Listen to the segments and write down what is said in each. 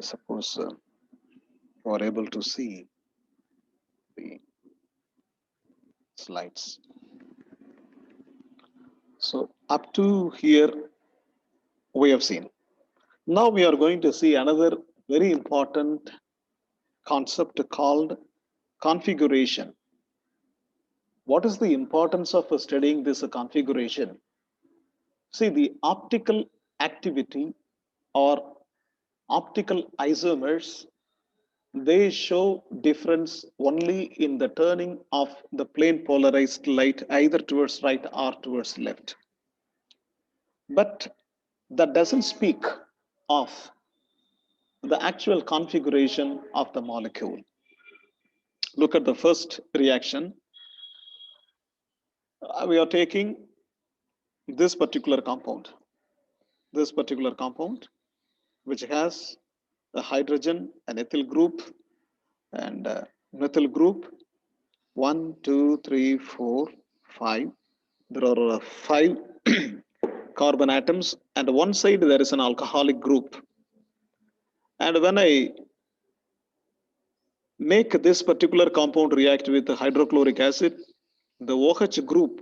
suppose you are able to see the slides. So up to here we have seen. Now we are going to see another very important concept called configuration. What is the importance of studying this configuration? See, the optical activity or optical isomers, they show difference only in the turning of the plane polarized light either towards right or towards left. But that doesn't speak of the actual configuration of the molecule. Look at the first reaction. We are taking this particular compound, which has a hydrogen, an ethyl group, and a methyl group. 1, 2, 3, 4, 5. There are 5 carbon atoms, and one side there is an alcoholic group. And when I make this particular compound react with hydrochloric acid, the OH group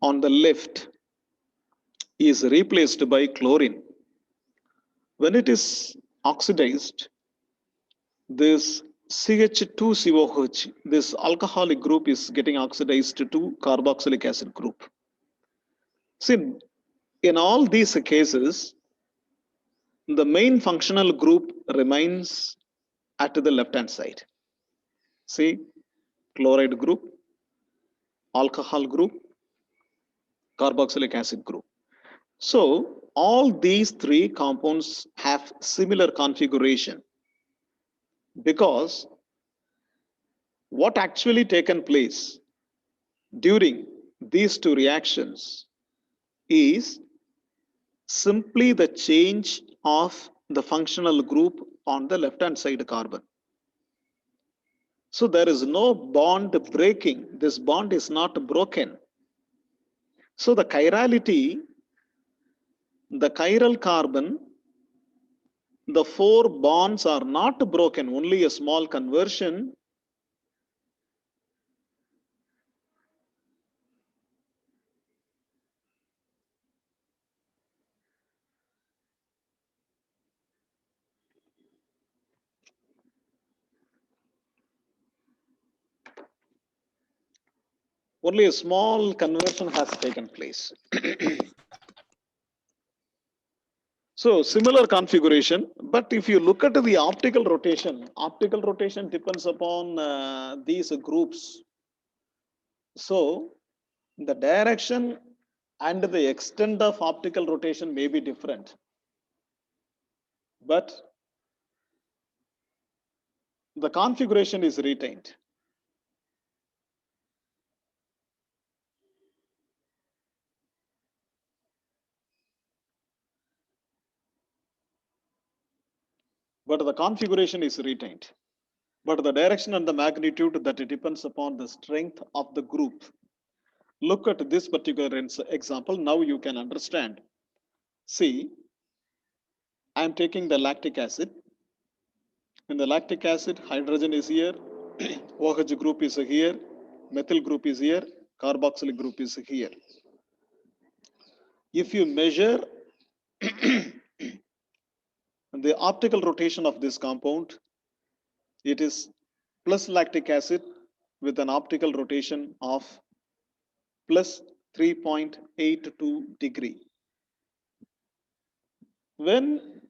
on the left is replaced by chlorine. When it is oxidized, this CH2COH, this alcoholic group is getting oxidized to carboxylic acid group. See, in all these cases, the main functional group remains at the left hand side. See, chloride group, alcohol group, carboxylic acid group. So all these three compounds have similar configuration, because what actually taken place during these two reactions is simply the change of the functional group on the left hand side carbon. So there is no bond breaking. This bond is not broken. So the chirality, the chiral carbon, the 4 bonds are not broken, only a small conversion. Only a small conversion has taken place. So similar configuration, but if you look at the optical rotation depends upon these groups. So the direction and the extent of optical rotation may be different, but the configuration is retained. But the configuration is retained. But the direction and the magnitude, that it depends upon the strength of the group. Look at this particular example. Now you can understand. See, I am taking the lactic acid. In the lactic acid, hydrogen is here, OH group is here, methyl group is here, carboxylic group is here. If you measure the optical rotation of this compound, it is plus lactic acid with an optical rotation of plus 3.82 degree. When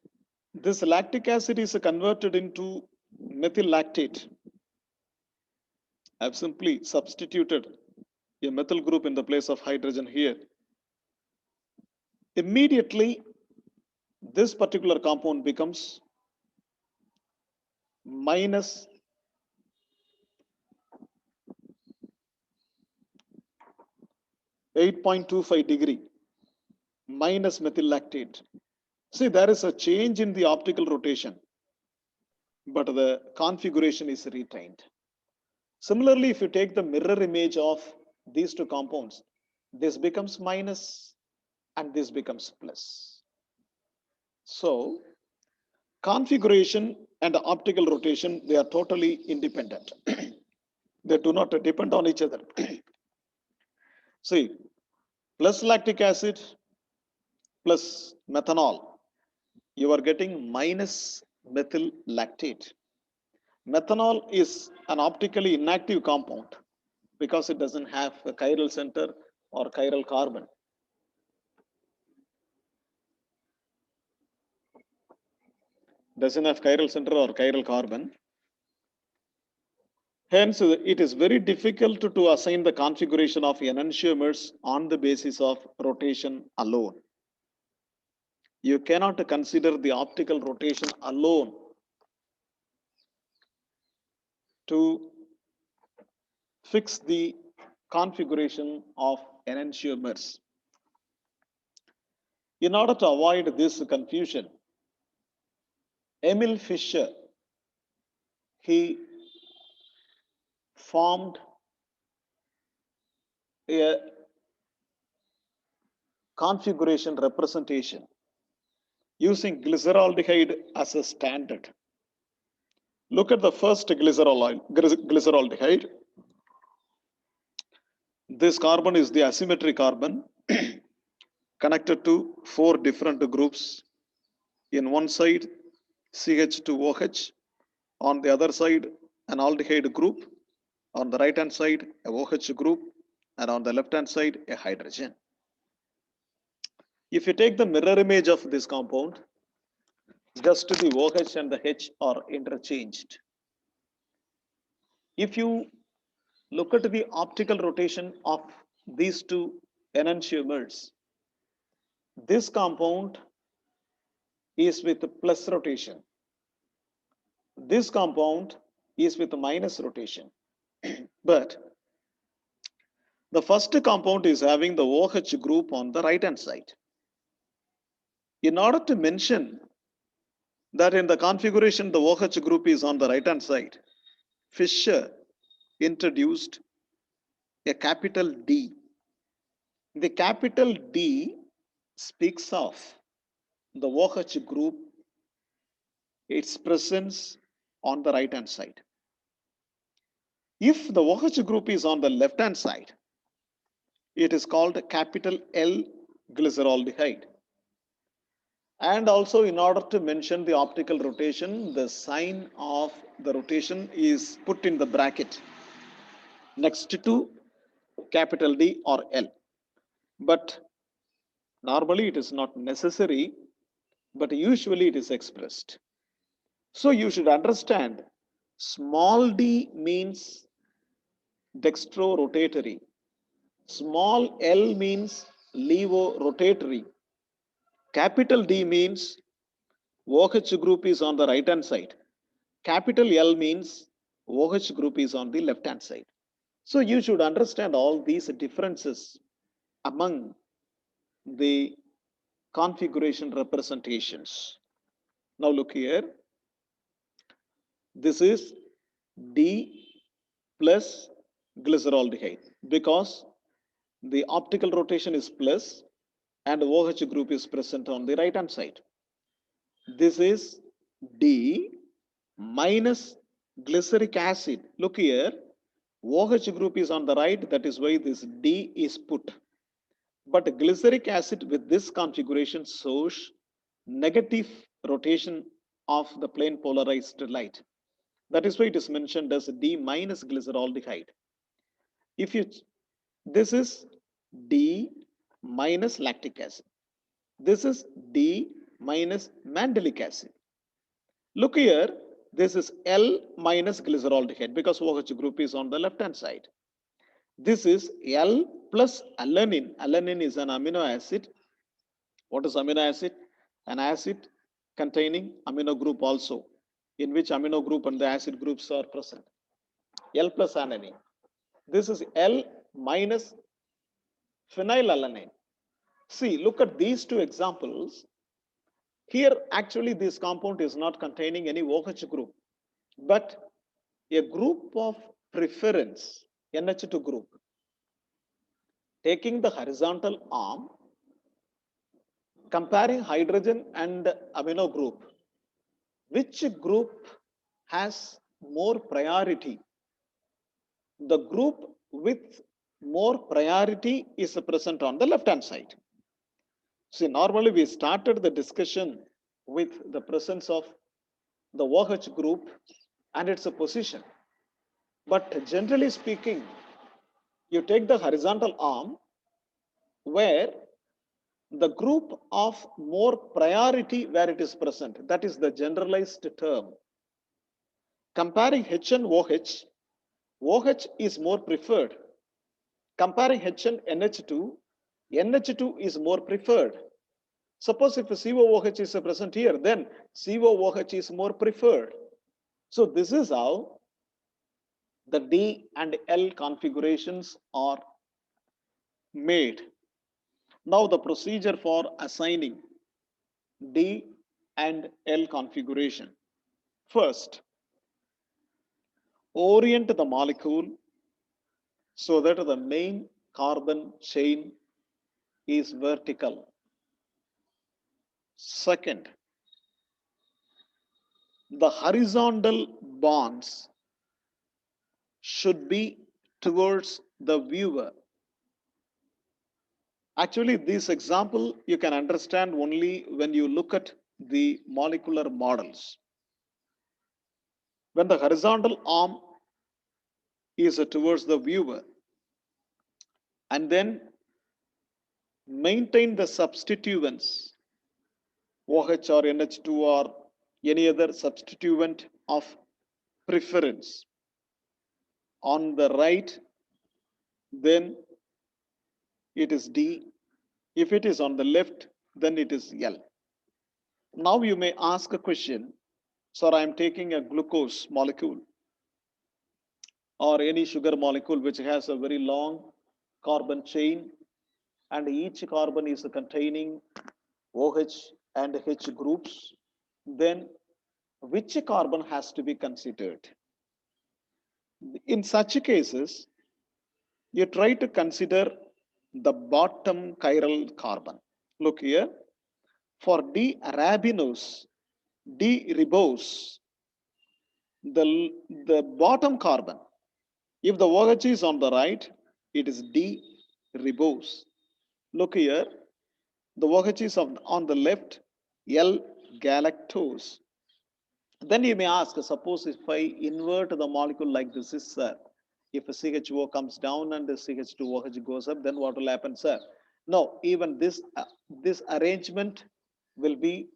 this lactic acid is converted into methyl lactate, I have simply substituted a methyl group in the place of hydrogen here. Immediately, this particular compound becomes minus 8.25 degree, minus methyl lactate. See, there is a change in the optical rotation, but the configuration is retained. Similarly, if you take the mirror image of these two compounds, this becomes minus and this becomes plus. So Configuration and optical rotation, they are totally independent. They do not depend on each other. See, plus lactic acid plus methanol, you are getting minus methyl lactate. Methanol is an optically inactive compound because it doesn't have a chiral center or chiral carbon. Doesn't have chiral center or chiral carbon. Hence, it is very difficult to assign the configuration of enantiomers on the basis of rotation alone. You cannot consider the optical rotation alone to fix the configuration of enantiomers. In order to avoid this confusion, Emil Fischer, he formed a configuration representation using glyceraldehyde as a standard. Look at the first glyceraldehyde. This carbon is the asymmetric carbon connected to 4 different groups. In one side, CH2OH. On the other side, an aldehyde group. On the right hand side, a OH group. And on the left hand side, a hydrogen. If you take the mirror image of this compound, just the OH and the H are interchanged. If you look at the optical rotation of these two enantiomers, this compound is with plus rotation. This compound is with minus rotation. But the first compound is having the OH group on the right hand side. In order to mention that in the configuration the OH group is on the right hand side, Fischer introduced a capital D. The capital D speaks of the OH group, its presence on the right hand side. If the OH group is on the left hand side, it is called capital L glyceraldehyde. And also, in order to mention the optical rotation, the sign of the rotation is put in the bracket next to capital D or L. But normally it is not necessary, but usually it is expressed. So you should understand small d means dextro-rotatory. Small l means levo-rotatory. Capital D means OH group is on the right hand side. Capital L means OH group is on the left hand side. So you should understand all these differences among the configuration representations. Now look here. This is D plus glyceraldehyde because the optical rotation is plus and OH group is present on the right hand side. This is D minus glyceric acid. Look here, OH group is on the right, that is why this D is put. But glyceric acid with this configuration shows negative rotation of the plane polarized light. That is why it is mentioned as D minus glyceraldehyde. If you, this is D minus lactic acid. This is D minus mandelic acid. Look here, this is L minus glyceraldehyde because OH group is on the left hand side. This is L plus alanine. Alanine is an amino acid. What is amino acid? An acid containing amino group also, in which amino group and the acid groups are present. L plus alanine. This is L minus phenylalanine. See, look at these two examples. Here, actually, this compound is not containing any OH group, but a group of preference, NH2 group. Taking the horizontal arm, comparing hydrogen and amino group, which group has more priority? The group with more priority is present on the left hand side. See, normally we started the discussion with the presence of the OH group and its a position. But generally speaking, you take the horizontal arm where the group of more priority where it is present, that is the generalized term. Comparing H and OH, OH is more preferred. Comparing H and NH2, NH2 is more preferred. Suppose if COOH is present here, then COOH is more preferred. So this is how the D and L configurations are made. Now the procedure for assigning D and L configuration. First, orient the molecule so that the main carbon chain is vertical. Second, the horizontal bonds should be towards the viewer. Actually, this example you can understand only when you look at the molecular models. When the horizontal arm is towards the viewer, and then maintain the substituents OH or NH2 or any other substituent of preference on the right, then it is D. If it is on the left, then it is L. Now you may ask a question. So I am taking a glucose molecule or any sugar molecule which has a very long carbon chain, and each carbon is containing OH and H groups. Then which carbon has to be considered? In such cases, you try to consider the bottom chiral carbon. Look here, for D arabinose, D ribose, the bottom carbon, if the OH is on the right, it is D ribose. Look here, the OH is on the left, L galactose. Then you may ask, suppose if I invert the molecule like this is, sir, if a CHO comes down and the CH2OH goes up, then what will happen, sir? No, even this arrangement will be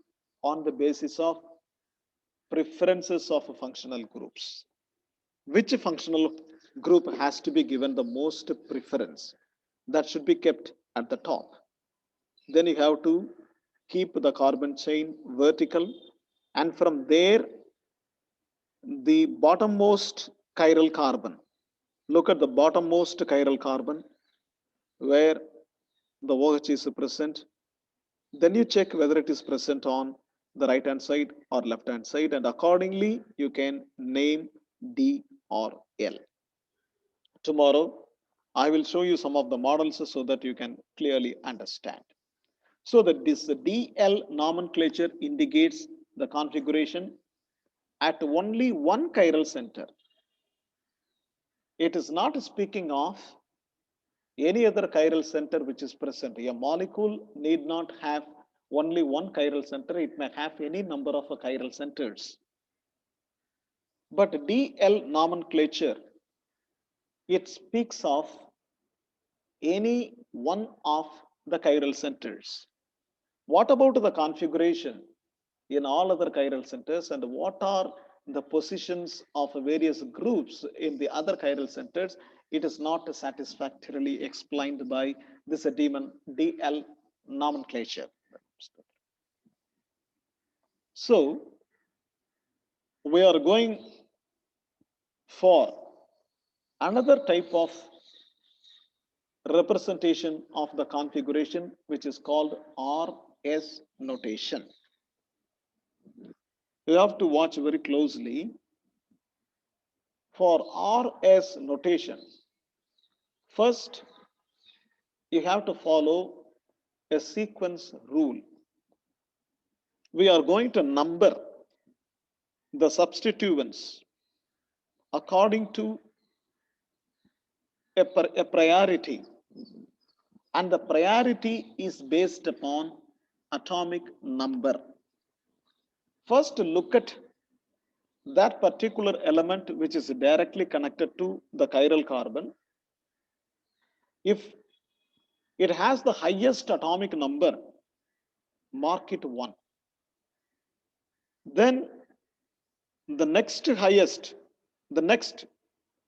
on the basis of preferences of functional groups. Which functional group has to be given the most preference? That should be kept at the top. Then you have to keep the carbon chain vertical, and from there the bottommost chiral carbon. Look at the bottommost chiral carbon where the OH is present. Then you check whether it is present on the right hand side or left hand side, and accordingly you can name D or L. Tomorrow I will show you some of the models so that you can clearly understand. So that this DL nomenclature indicates the configuration at only one chiral center. It is not speaking of any other chiral center which is present. A molecule need not have only one chiral center, it may have any number of chiral centers. But DL nomenclature, it speaks of any one of the chiral centers. What about the configuration in all other chiral centers, and what are the positions of various groups in the other chiral centers? It is not satisfactorily explained by this DL nomenclature. So we are going for another type of representation of the configuration, which is called RS notation. You have to watch very closely. For RS notation, first you have to follow a sequence rule. We are going to number the substituents according to a priority, and the priority is based upon atomic number. First, look at that particular element which is directly connected to the chiral carbon. If it has the highest atomic number, mark it 1. Then the next highest, the next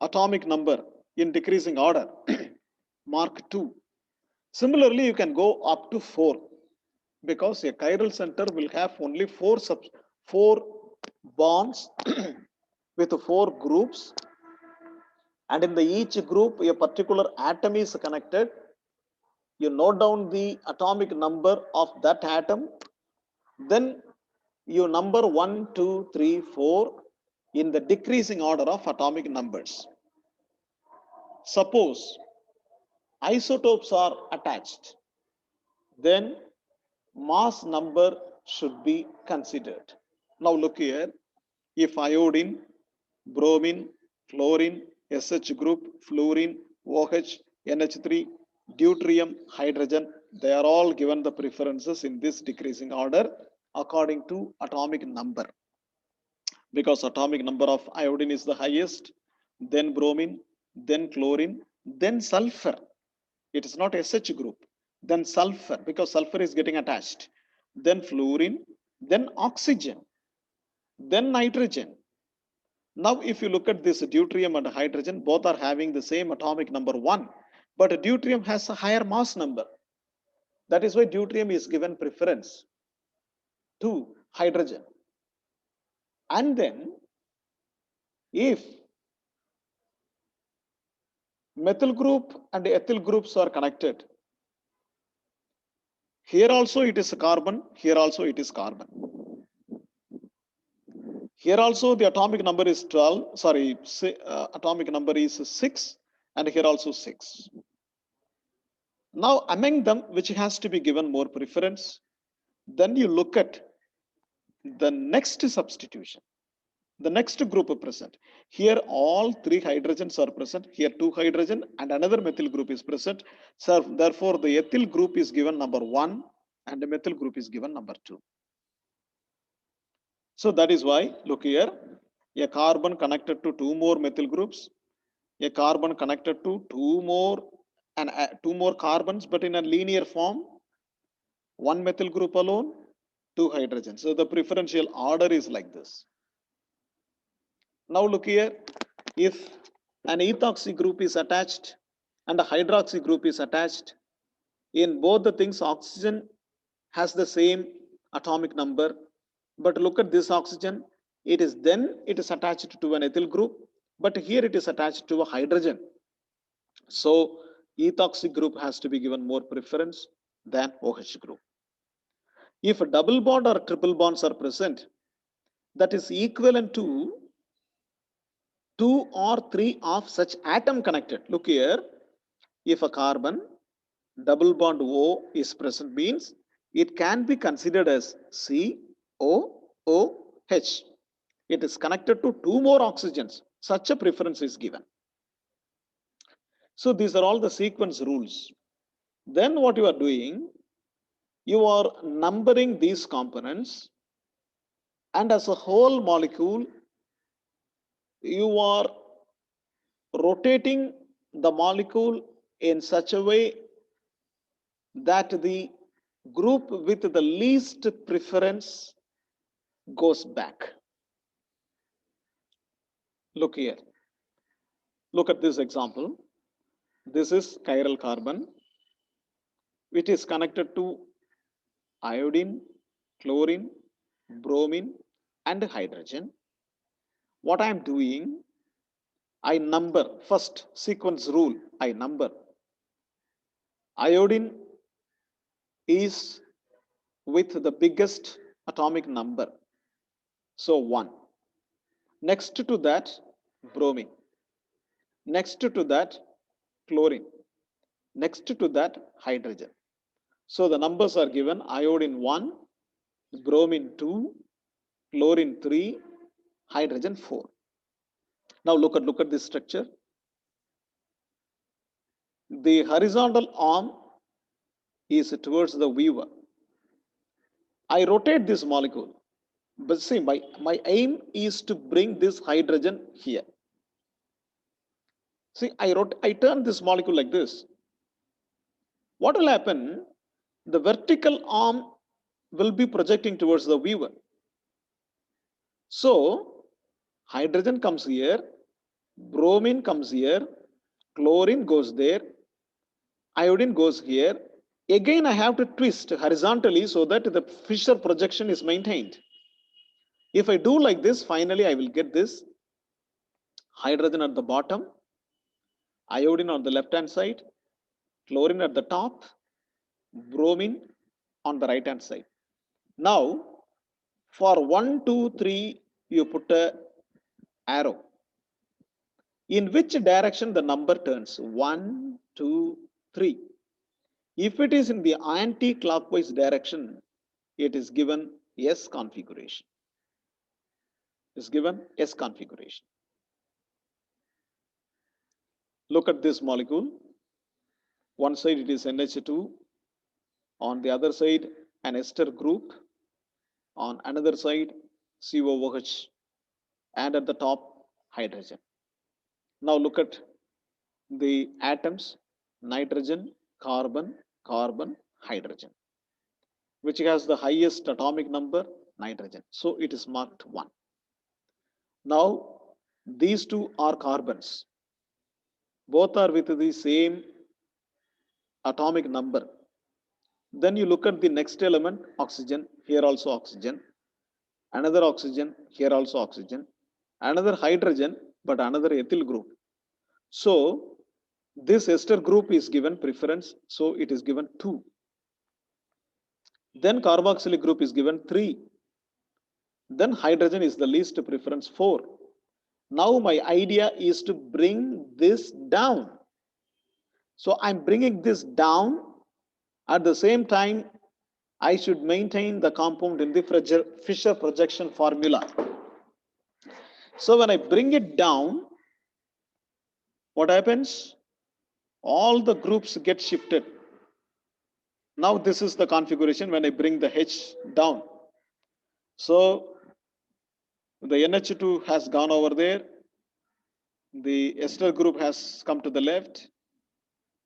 atomic number in decreasing order, mark 2. Similarly, you can go up to 4, because a chiral center will have only four bonds with 4 groups, and in the each group a particular atom is connected. You note down the atomic number of that atom, then you number 1, 2, 3, 4 in the decreasing order of atomic numbers. Suppose isotopes are attached, then mass number should be considered. Now look here, if iodine, bromine, chlorine, SH group, fluorine, OH, NH3, deuterium, hydrogen, they are all given the preferences in this decreasing order according to atomic number. Because atomic number of iodine is the highest, then bromine, then chlorine, then sulfur. It is not SH group, then sulfur, because sulfur is getting attached, then fluorine, then oxygen, then nitrogen. Now, if you look at this deuterium and hydrogen, both are having the same atomic number 1, but deuterium has a higher mass number. That is why deuterium is given preference to hydrogen. And then, if methyl group and ethyl groups are connected, here also it is a carbon, here also it is carbon. Here also the atomic number is 12, sorry, atomic number is 6, and here also 6. Now among them, which has to be given more preference, then you look at the next substitution, the next group present. Here all 3 hydrogens are present, here 2 hydrogen and another methyl group is present. So therefore the ethyl group is given number 1 and the methyl group is given number 2. So that is why, look here, a carbon connected to 2 more methyl groups, a carbon connected to 2 more carbons, but in a linear form, 1 methyl group alone, 2 hydrogens. So the preferential order is like this. Now look here, if an ethoxy group is attached and a hydroxy group is attached, in both the things oxygen has the same atomic number, but look at this oxygen, it is attached to an ethyl group, but here it is attached to a hydrogen. So ethoxy group has to be given more preference than OH group. If a double bond or triple bonds are present, that is equivalent to 2 or 3 of such atom connected. Look here, if a carbon double bond O is present, means it can be considered as COOH. It is connected to 2 more oxygens. Such a preference is given. So these are all the sequence rules. Then what you are doing, you are numbering these components, and as a whole molecule, you are rotating the molecule in such a way that the group with the least preference goes back. Look here. Look at this example. This is chiral carbon, which is connected to iodine, chlorine, bromine, and hydrogen. What I am doing, I number, first sequence rule, I number. Iodine is with the biggest atomic number, so 1. Next to that, bromine. Next to that, chlorine. Next to that, hydrogen. So the numbers are given: iodine 1, bromine 2, chlorine 3, hydrogen 4. Now look at this structure. The horizontal arm is towards the viewer. I rotate this molecule, but see, my aim is to bring this hydrogen here. See, I turn this molecule like this. What will happen? The vertical arm will be projecting towards the viewer. So, hydrogen comes here, bromine comes here, chlorine goes there, iodine goes here. Again, I have to twist horizontally so that the Fisher projection is maintained. If I do like this, finally I will get this hydrogen at the bottom, iodine on the left hand side, chlorine at the top, bromine on the right hand side. Now, for 1, 2, 3, you put a arrow. In which direction the number turns? 1, 2, 3. If it is in the anti-clockwise direction, it is given S configuration. Is given S configuration. Look at this molecule. One side it is NH2, on the other side an ester group, on another side COOH, and at the top hydrogen. Now look at the atoms: nitrogen, carbon, carbon, hydrogen. Which has the highest atomic number? Nitrogen. So it is marked 1. Now these two are carbons. Both are with the same atomic number. Then you look at the next element, oxygen. Here also oxygen. Another oxygen. Here also oxygen. Another hydrogen, but another ethyl group. So this ester group is given preference. So it is given 2. Then carboxylic group is given 3. Then hydrogen is the least preference, 4. Now my idea is to bring this down. So I'm bringing this down. At the same time, I should maintain the compound in the Fisher projection formula. So when I bring it down, what happens? All the groups get shifted. Now this is the configuration when I bring the H down. So the NH2 has gone over there. The ester group has come to the left.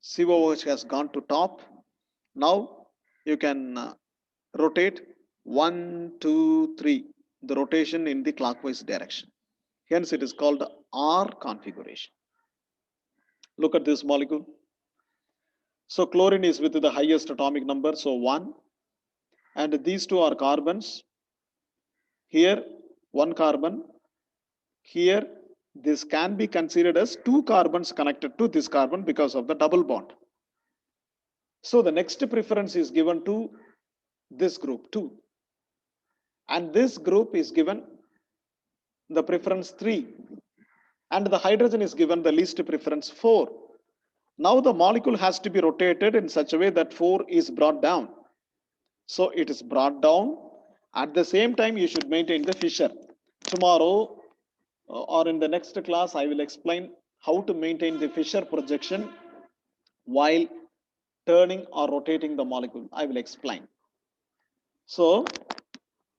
COOH has gone to top. Now you can rotate 1, 2, 3. The rotation in the clockwise direction. Hence it is called R configuration. Look at this molecule. So chlorine is with the highest atomic number, so 1. And these two are carbons. Here 1 carbon. Here this can be considered as 2 carbons connected to this carbon because of the double bond. So the next preference is given to this group 2. And this group is given the preference 3. And the hydrogen is given the least preference 4. Now the molecule has to be rotated in such a way that 4 is brought down. So it is brought down. At the same time, you should maintain the Fisher. Tomorrow or in the next class, I will explain how to maintain the Fisher projection while turning or rotating the molecule. I will explain. So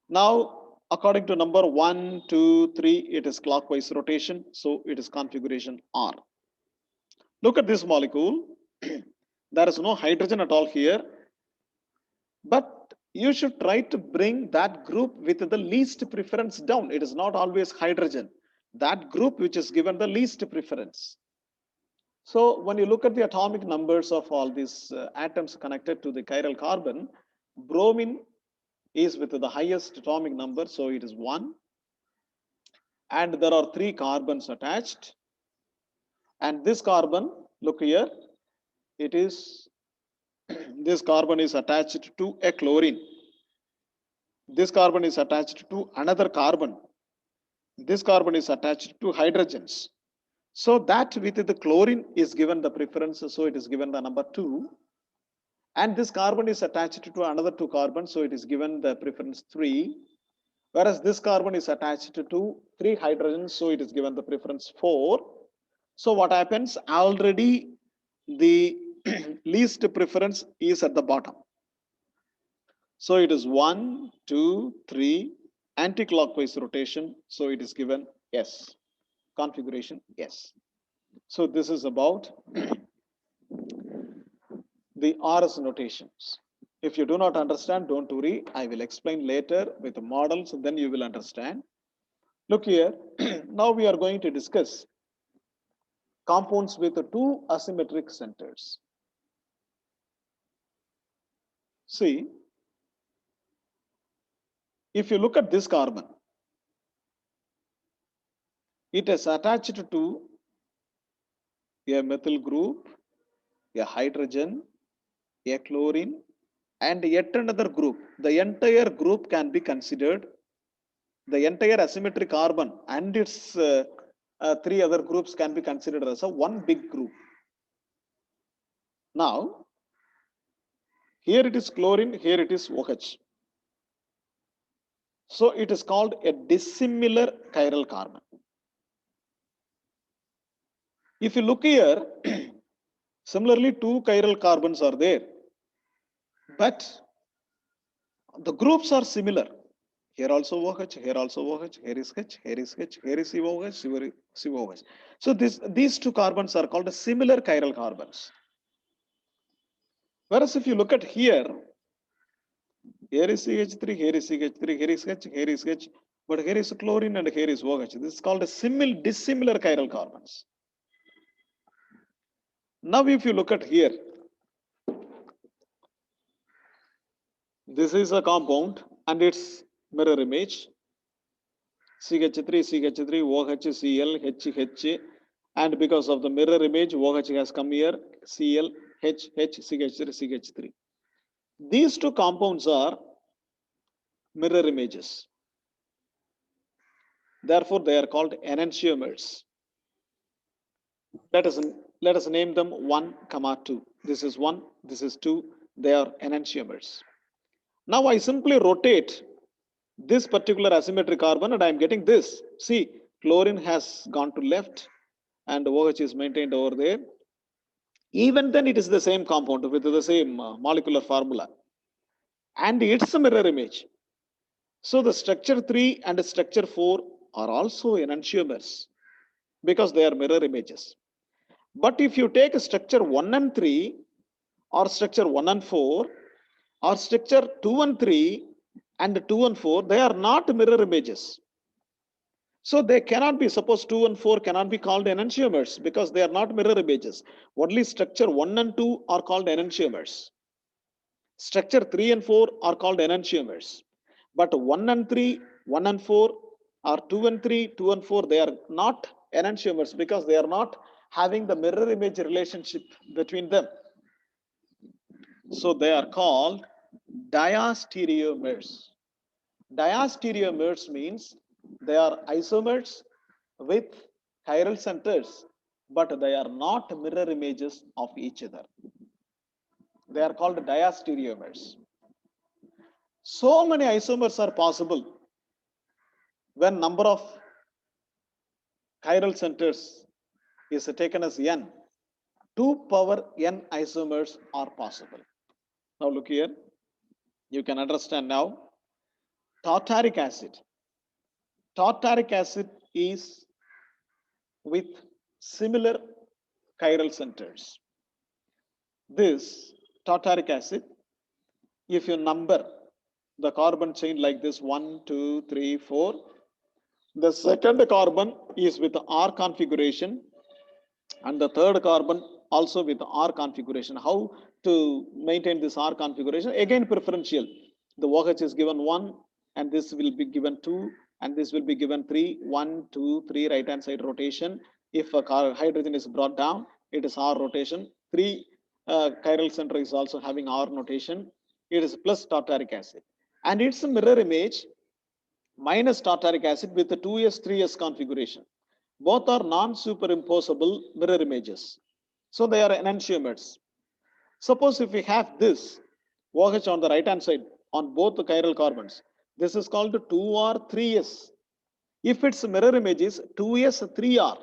now, according to number 1, 2, 3, it is clockwise rotation. So it is configuration R. Look at this molecule. There is no hydrogen at all here. But you should try to bring that group with the least preference down. It is not always hydrogen. That group which is given the least preference. So when you look at the atomic numbers of all these atoms connected to the chiral carbon, bromine is with the highest atomic number, so it is 1. And there are 3 carbons attached. And this carbon, look here, it is, this carbon is attached to a chlorine. This carbon is attached to another carbon. This carbon is attached to hydrogens. So that with the chlorine is given the preference, so it is given the number 2. And this carbon is attached to another 2 carbons, so it is given the preference 3. Whereas this carbon is attached to 3 hydrogens, so it is given the preference 4. So what happens? Already the least preference is at the bottom. So it is 1, 2, 3, anti-clockwise rotation. So it is given S, configuration S. So this is about the RS notations. If you do not understand, don't worry. I will explain later with the models, then you will understand. Look here. Now we are going to discuss compounds with 2 asymmetric centers. See, if you look at this carbon, it is attached to a methyl group, a hydrogen, a chlorine, and yet another group. The entire group can be considered, the entire asymmetric carbon and its 3 other groups can be considered as a one big group. Now, here it is chlorine, here it is OH. So it is called a dissimilar chiral carbon. If you look here, similarly 2 chiral carbons are there, but the groups are similar. Here also OH, here also OH, here is H, here is H, here is COH, here is COH. So these 2 carbons are called similar chiral carbons. Whereas if you look at here is CH3, here is CH3, here is H, here is H, but here is chlorine and here is OH. This is called a dissimilar chiral carbons. Now if you look at here, this is a compound and its mirror image. CH3, CH3, OH, Cl, H, and because of the mirror image, OH has come here, Cl, H, CH3, CH3. These 2 compounds are mirror images. Therefore, they are called enantiomers. Let us name them 1, 2. This is 1, this is 2. They are enantiomers. Now I simply rotate this particular asymmetric carbon and I am getting this. See, chlorine has gone to left and OH is maintained over there. Even then it is the same compound with the same molecular formula. And it's a mirror image. So the structure 3 and structure 4 are also enantiomers because they are mirror images. But if you take structure 1 and 3 or structure 1 and 4 or structure 2 and 3 and 2 and 4, they are not mirror images. So they cannot be, suppose 2 and 4 cannot be called enantiomers because they are not mirror images. Only structure 1 and 2 are called enantiomers. Structure 3 and 4 are called enantiomers. But 1 and 3, 1 and 4 or 2 and 3, 2 and 4, they are not enantiomers because they are not having the mirror image relationship between them. So they are called diastereomers. Diastereomers means they are isomers with chiral centers, but they are not mirror images of each other. They are called diastereomers. So many isomers are possible when number of chiral centers is taken as n. 2 power n isomers are possible. Now look here, you can understand now. Tartaric acid. Tartaric acid is with similar chiral centers. This tartaric acid, if you number the carbon chain like this 1, 2, 3, 4, the second carbon is with R configuration and the third carbon also with R configuration. How to maintain this R configuration? Again, preferential. The OH is given 1 and this will be given 2 and this will be given 3. 1, 2, 3 right hand side rotation. If a hydrogen is brought down, it is R rotation. 3 chiral center is also having R notation. It is plus tartaric acid. And it's a mirror image minus tartaric acid with the 2s, 3s configuration. Both are non-superimposable mirror images. So they are enantiomers. Suppose if we have this OH on the right hand side on both the chiral carbons, This is called 2R, 3S. If its mirror image is 2S, 3R,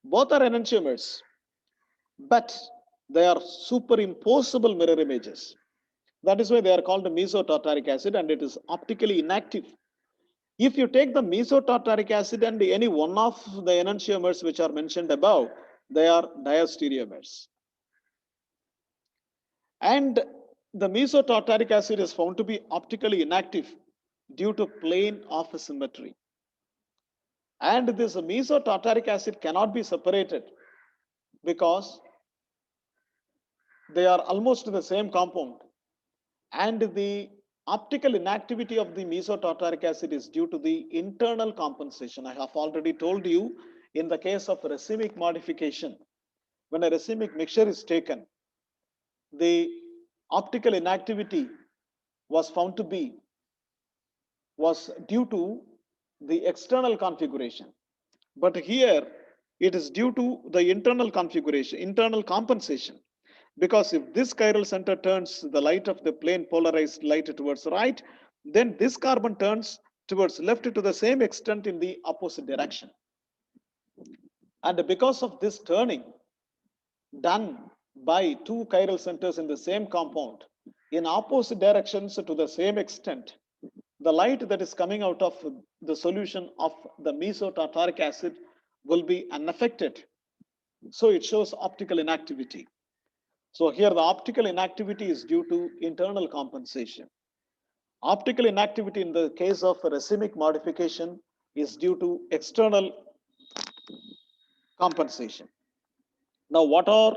both are enantiomers, but they are superimposable mirror images. That is why they are called mesotartaric acid, and it is optically inactive. If you take the mesotartaric acid and any one of the enantiomers which are mentioned above, they are diastereomers. And the mesotartaric acid is found to be optically inactive due to plane of symmetry. And this mesotartaric acid cannot be separated because they are almost the same compound. And the optical inactivity of the mesotartaric acid is due to the internal compensation. I have already told you in the case of racemic modification, when a racemic mixture is taken, the optical inactivity was found to be was due to the external configuration. But here it is due to the internal configuration, internal compensation. Because if this chiral center turns the light of the plane polarized light towards right, then this carbon turns towards left to the same extent in the opposite direction. And because of this turning done by two chiral centers in the same compound in opposite directions to the same extent, the light that is coming out of the solution of the mesotartaric acid will be unaffected. So it shows optical inactivity. So here the optical inactivity is due to internal compensation. Optical inactivity in the case of racemic modification is due to external compensation. Now, what are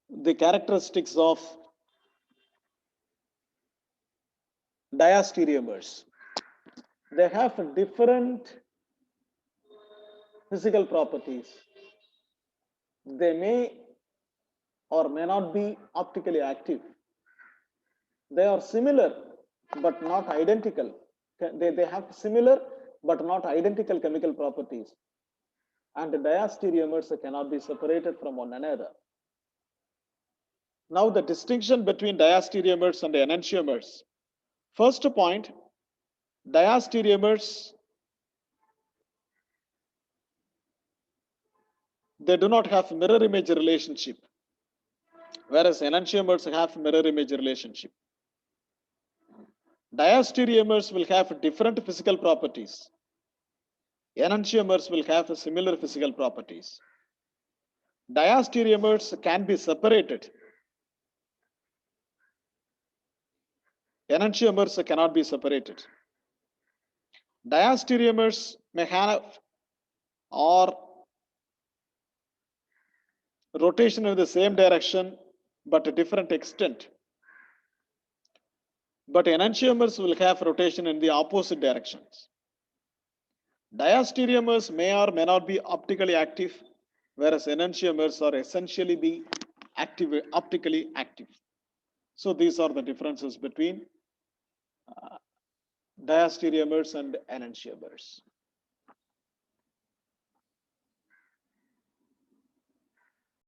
the characteristics of diastereomers? They have different physical properties. They may or may not be optically active. They are similar but not identical. They have similar but not identical chemical properties. And the diastereomers cannot be separated from one another. Now, the distinction between diastereomers and enantiomers. First point, diastereomers, they do not have mirror image relationship, whereas enantiomers have mirror image relationship. Diastereomers will have different physical properties. Enantiomers will have similar physical properties. Diastereomers can be separated. Enantiomers cannot be separated. Diastereomers may have or rotation in the same direction but a different extent. But enantiomers will have rotation in the opposite directions. Diastereomers may or may not be optically active, whereas enantiomers are essentially be optically active. So these are the differences between diastereomers and enantiomers.